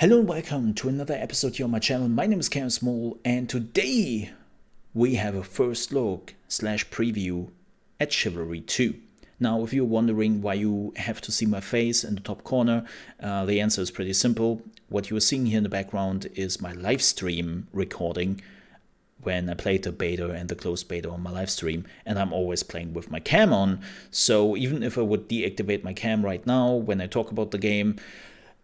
Hello and welcome to another episode here on my channel. My name is ChaosMole and today we have a first look / preview at Chivalry 2. Now if you're wondering why you have to see my face in the top corner, the answer is pretty simple. What you are seeing here in the background is my live stream recording when I played the beta and the closed beta on my live stream, and I'm always playing with my cam on, so even if I would deactivate my cam right now when I talk about the game,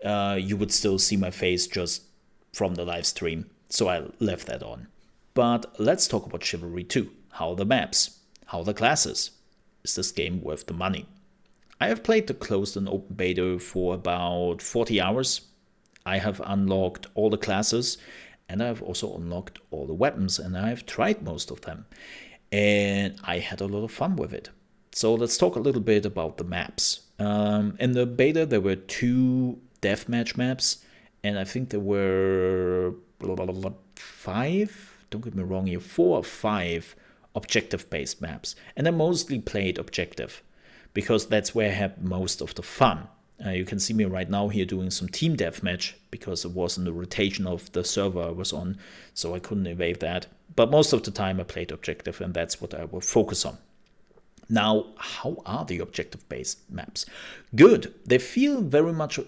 you would still see my face just from the live stream, so I left that on. But let's talk about Chivalry 2. How are the maps? How are the classes? Is this game worth the money? I have played the closed and open beta for about 40 hours. I have unlocked all the classes, and I have also unlocked all the weapons, and I have tried most of them. And I had a lot of fun with it. So let's talk a little bit about the maps. In the beta, there were 2 deathmatch maps, and I think there were 5, don't get me wrong here, 4 or 5 objective-based maps. And I mostly played objective, because that's where I had most of the fun. You can see me right now here doing some team deathmatch, because it was in the rotation of the server I was on, so I couldn't evade that. But most of the time I played objective, and that's what I will focus on. Now, how are the objective-based maps? Good. They feel very much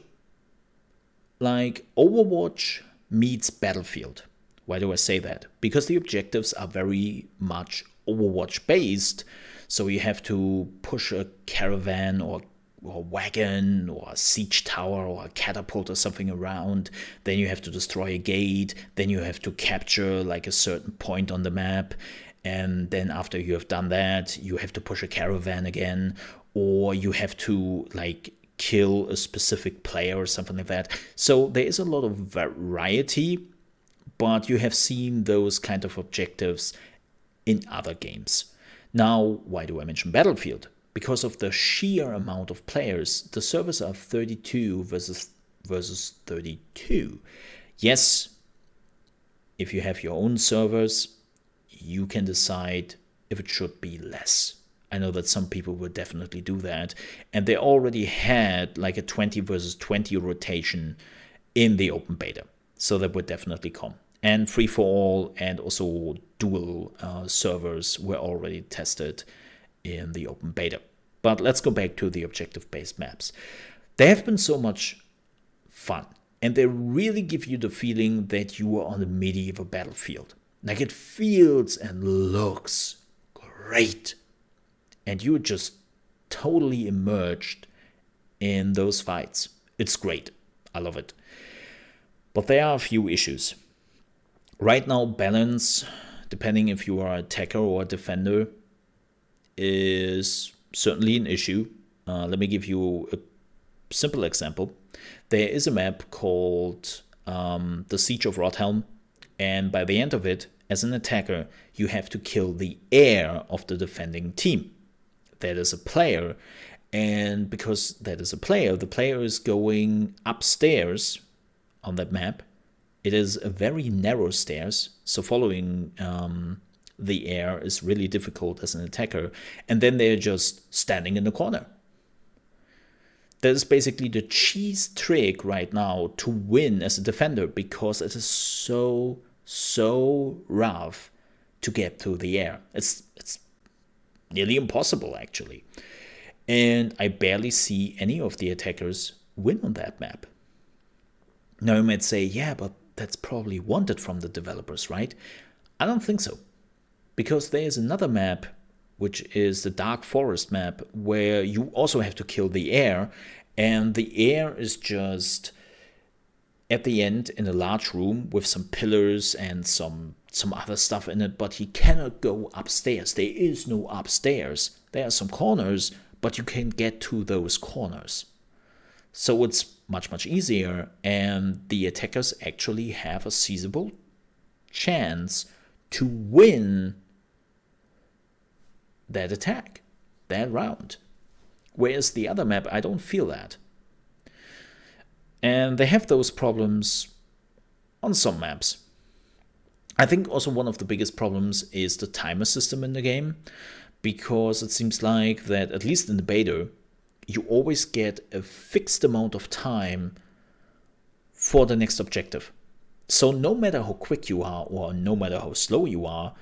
like Overwatch meets Battlefield. Why do I say that? Because the objectives are very much Overwatch based, so you have to push a caravan or wagon or a siege tower or a catapult or something around, then you have to destroy a gate, then you have to capture like a certain point on the map, and then after you have done that, you have to push a caravan again, or you have to like kill a specific player or something like that. So there is a lot of variety, but you have seen those kind of objectives in other games. Now, why do I mention Battlefield? Because of the sheer amount of players. The servers are 32 versus 32. Yes, if you have your own servers, you can decide if it should be less. I know that some people will definitely do that, and they already had like a 20 versus 20 rotation in the open beta, so that would definitely come. And free for all and also dual servers were already tested in the open beta. But let's go back to the objective-based maps. They have been so much fun, and they really give you the feeling that you are on a medieval battlefield. Like, it feels and looks great, and you're just totally immersed in those fights. It's great. I love it. But there are a few issues. Right now, balance, depending if you are an attacker or a defender, is certainly an issue. Let me give you a simple example. There is a map called the Siege of Rothelm, and by the end of it, as an attacker, you have to kill the heir of the defending team. That is a player, and because that is a player, the player is going upstairs on that map. It is a very narrow stairs, so following the heir is really difficult as an attacker, and then they're just standing in the corner. That is basically the cheese trick right now to win as a defender, because it is so rough to get through the air. It's nearly impossible, actually. And I barely see any of the attackers win on that map. Now you might say, yeah, but that's probably wanted from the developers, right? I don't think so. Because there is another map, which is the Dark Forest map, where you also have to kill the heir, and the heir is just at the end in a large room with some pillars and some other stuff in it, but he cannot go upstairs. There is no upstairs. There are some corners, but you can get to those corners. So it's much easier, and the attackers actually have a feasible chance to win that attack, that round. Whereas the other map, I don't feel that. And they have those problems on some maps. I think also one of the biggest problems is the timer system in the game, because it seems like that, at least in the beta, you always get a fixed amount of time for the next objective. So no matter how quick you are or no matter how slow you are,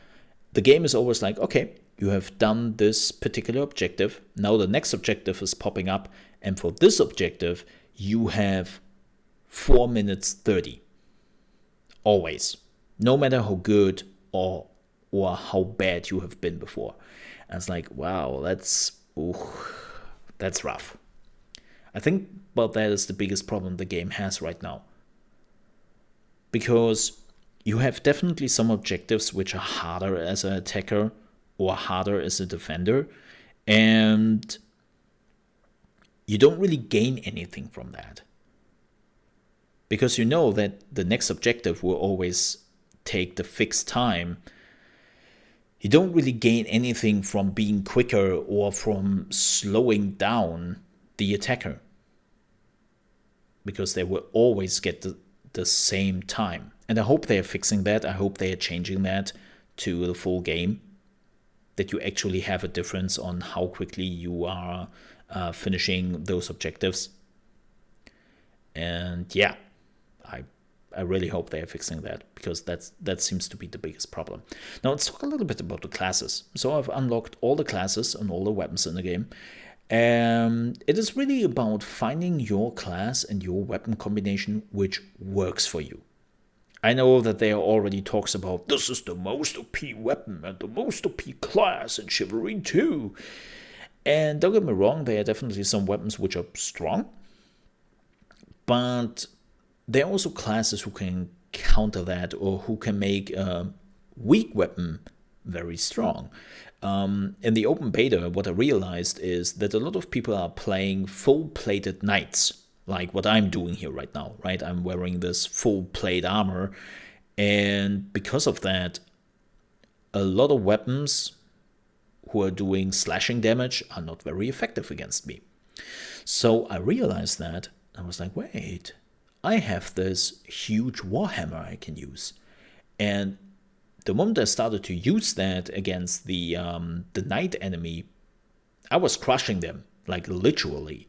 the game is always like, okay, you have done this particular objective. Now the next objective is popping up. And for this objective, you have 4 minutes 30. Always. No matter how good or how bad you have been before. And it's like, wow, that's rough. I think about that is the biggest problem the game has right now. Because you have definitely some objectives which are harder as an attacker or harder as a defender, and you don't really gain anything from that. Because you know that the next objective will always take the fixed time. You don't really gain anything from being quicker or from slowing down the attacker. Because they will always get the same time. And I hope they are fixing that. I hope they are changing that to the full game. That you actually have a difference on how quickly you are finishing those objectives. And yeah, I really hope they are fixing that, because that seems to be the biggest problem. Now let's talk a little bit about the classes. So I've unlocked all the classes and all the weapons in the game. It is really about finding your class and your weapon combination which works for you. I know that there are already talks about this is the most OP weapon and the most OP class in Chivalry 2. And don't get me wrong, there are definitely some weapons which are strong. But there are also classes who can counter that, or who can make a weak weapon very strong. In the open beta, what I realized is that a lot of people are playing full-plated knights, like what I'm doing here right now, right? I'm wearing this full plate armor, and because of that, a lot of weapons who are doing slashing damage are not very effective against me. So I realized that. I was like, wait, I have this huge warhammer I can use. And the moment I started to use that against the knight enemy, I was crushing them, like literally.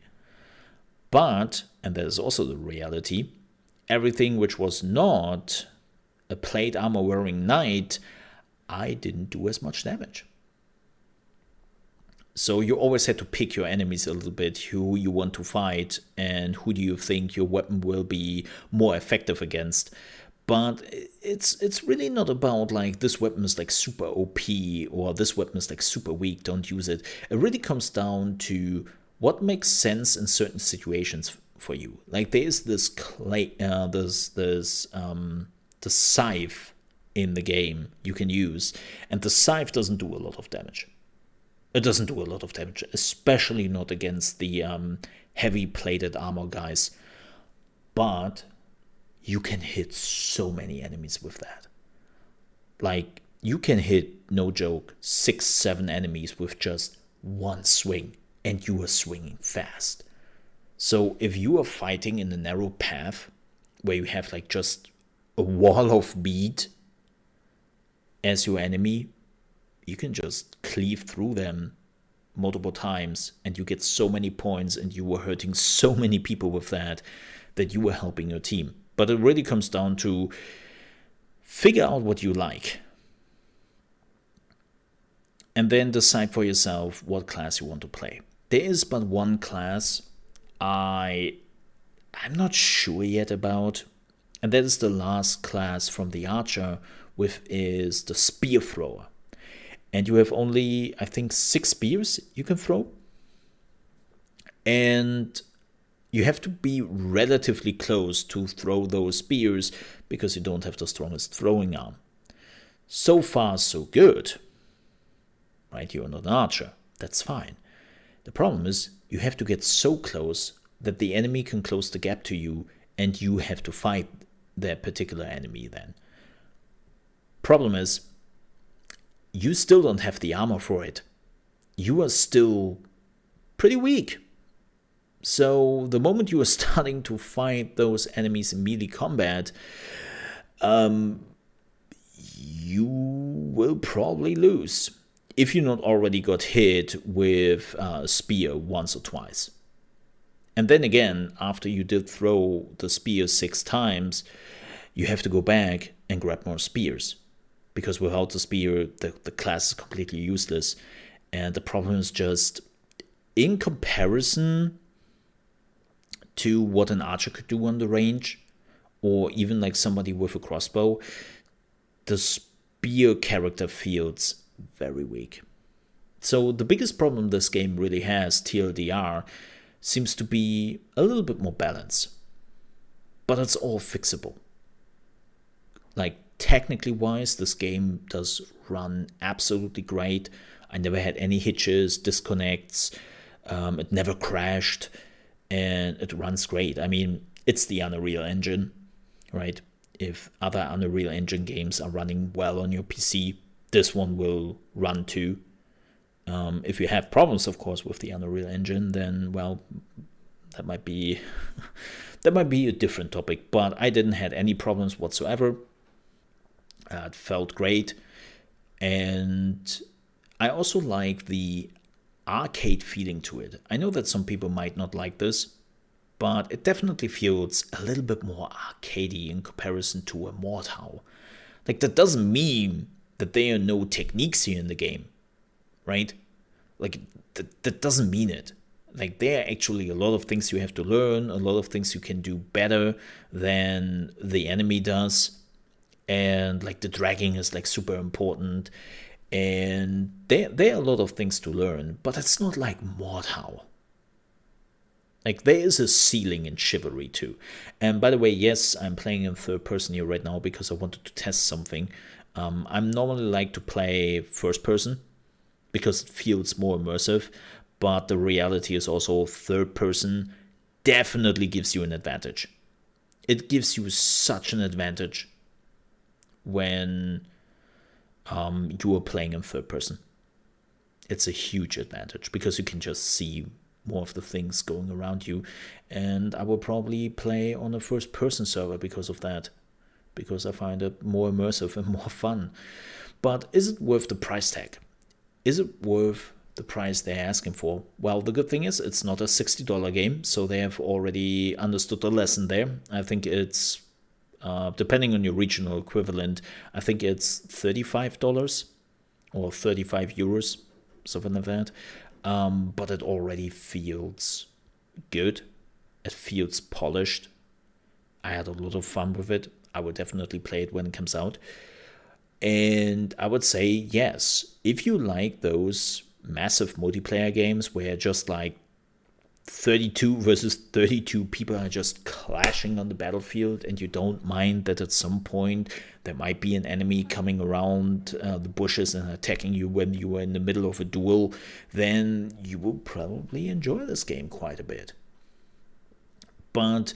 But, and that is also the reality, everything which was not a plate armor wearing knight, I didn't do as much damage. So you always had to pick your enemies a little bit, who you want to fight and who do you think your weapon will be more effective against. But it's really not about like this weapon is like super OP or this weapon is like super weak, don't use it. It really comes down to what makes sense in certain situations for you. Like there is this the scythe in the game you can use, and the scythe doesn't do a lot of damage. It doesn't do a lot of damage, especially not against the heavy plated armor guys. But you can hit so many enemies with that. Like, you can hit, no joke, 6-7 enemies with just one swing, and you are swinging fast. So if you are fighting in a narrow path, where you have like just a wall of meat as your enemy, you can just cleave through them multiple times, and you get so many points, and you were hurting so many people with that you were helping your team. But it really comes down to figure out what you like. And then decide for yourself what class you want to play. There is but one class I'm not sure yet about. And that is the last class from the archer, which is the spear thrower. And you have only, I think, 6 spears you can throw. And you have to be relatively close to throw those spears, because you don't have the strongest throwing arm. So far, so good. Right, you're not an archer. That's fine. The problem is, you have to get so close that the enemy can close the gap to you, and you have to fight that particular enemy then. Problem is, you still don't have the armor for it. You are still pretty weak. So the moment you are starting to fight those enemies in melee combat, you will probably lose. If you not already got hit with a spear once or twice. And then again, after you did throw the spear 6 times, you have to go back and grab more spears. Because without the spear, the class is completely useless. And the problem is just, in comparison to what an archer could do on the range, or even like somebody with a crossbow, the spear character feels very weak. So the biggest problem this game really has, TLDR, seems to be a little bit more balance. But it's all fixable. Like, technically wise, this game does run absolutely great. I never had any hitches, disconnects, it never crashed, and it runs great. I mean, it's the Unreal Engine, right? If other Unreal Engine games are running well on your PC, this one will run too. If you have problems, of course, with the Unreal Engine, then, well, that might be a different topic. But I didn't have any problems whatsoever. It felt great. And I also like the arcade feeling to it. I know that some people might not like this, but it definitely feels a little bit more arcadey in comparison to a Mortal. Like, that doesn't mean that there are no techniques here in the game, right? Like, that doesn't mean it. Like, there are actually a lot of things you have to learn, a lot of things you can do better than the enemy does. And, like, the dragging is, like, super important. And there are a lot of things to learn, but it's not like Mortal. Like, there is a ceiling in Chivalry too. And by the way, yes, I'm playing in third person here right now because I wanted to test something. I'm normally like to play first person because it feels more immersive, but the reality is also third person definitely gives you an advantage. It gives you such an advantage when you are playing in third person. It's a huge advantage because you can just see more of the things going around you. And I will probably play on a first person server because of that, because I find it more immersive and more fun. But is it worth the price tag? Is it worth the price they're asking for? Well, the good thing is it's not a $60 game, so they have already understood the lesson there. I think it's, depending on your regional equivalent, I think it's $35 or 35 euros, something like that. But it already feels good. It feels polished. I had a lot of fun with it. I would definitely play it when it comes out. And I would say, yes, if you like those massive multiplayer games where just like 32 versus 32 people are just clashing on the battlefield, and you don't mind that at some point there might be an enemy coming around the bushes and attacking you when you are in the middle of a duel, then you will probably enjoy this game quite a bit. But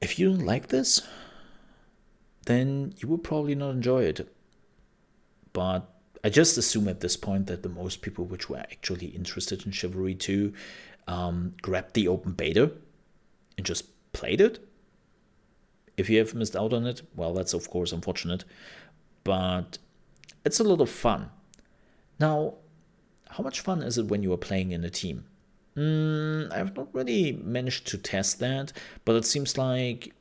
if you don't like this, then you will probably not enjoy it. But I just assume at this point that the most people which were actually interested in Chivalry 2 grabbed the open beta and just played it. If you have missed out on it, well, that's of course unfortunate, but it's a lot of fun. Now, how much fun is it when you are playing in a team? I've not really managed to test that, but it seems like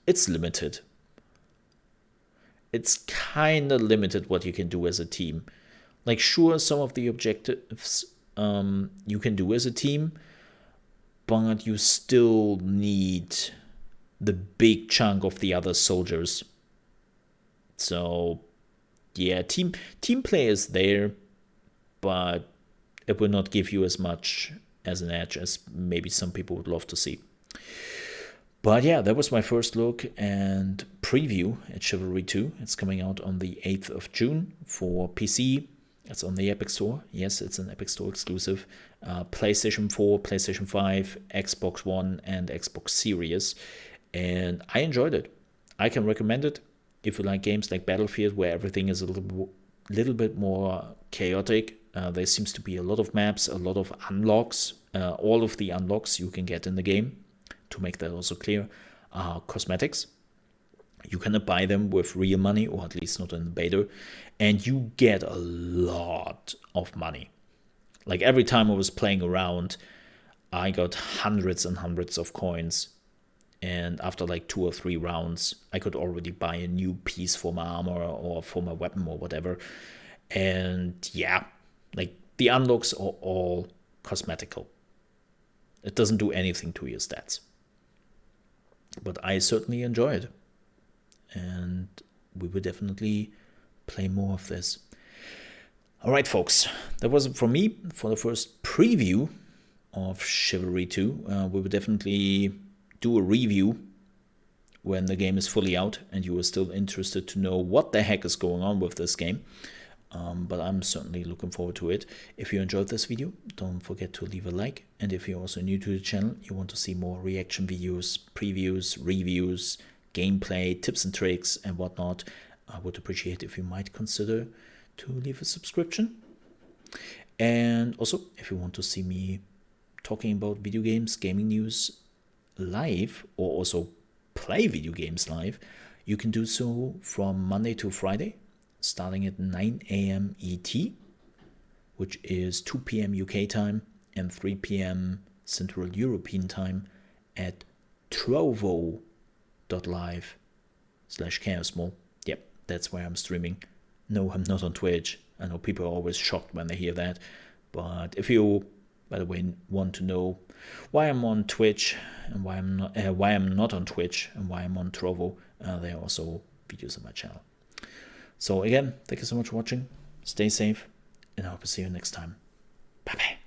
it's limited. It's kind of limited what you can do as a team. Like, sure, some of the objectives you can do as a team, but you still need the big chunk of the other soldiers. So, yeah, team play is there, but it will not give you as much as an edge as maybe some people would love to see. But yeah, that was my first look and preview at Chivalry 2. It's coming out on the 8th of June for PC. It's on the Epic Store. Yes, it's an Epic Store exclusive. PlayStation 4, PlayStation 5, Xbox One, and Xbox Series. And I enjoyed it. I can recommend it if you like games like Battlefield, where everything is a little bit more chaotic. There seems to be a lot of maps, a lot of unlocks. All of the unlocks you can get in the game, to make that also clear, are cosmetics. You cannot buy them with real money, or at least not in the beta, and you get a lot of money. Like, every time I was playing around, I got hundreds and hundreds of coins. And after like 2 or 3 rounds, I could already buy a new piece for my armor or for my weapon or whatever. And yeah, like the unlocks are all cosmetical. It doesn't do anything to your stats. But I certainly enjoy it. And we will definitely play more of this. All right, folks, that was it from me for the first preview of Chivalry 2. We will definitely do a review when the game is fully out and you are still interested to know what the heck is going on with this game. But I'm certainly looking forward to it. If you enjoyed this video, don't forget to leave a like. And if you're also new to the channel, you want to see more reaction videos, previews, reviews, gameplay, tips and tricks and whatnot, I would appreciate if you might consider to leave a subscription. And also, if you want to see me talking about video games, gaming news live, or also play video games live, you can do so from Monday to Friday, starting at 9 a.m. ET, which is 2 p.m. UK time and 3 p.m. Central European time at trovo.live/ChaosMole. Yep, that's where I'm streaming. No, I'm not on Twitch. I know people are always shocked when they hear that. But if you, by the way, want to know why I'm on Twitch and why I'm not on Twitch and why I'm on Trovo, there are also videos on my channel. So again, thank you so much for watching. Stay safe, and I hope to see you next time. Bye bye.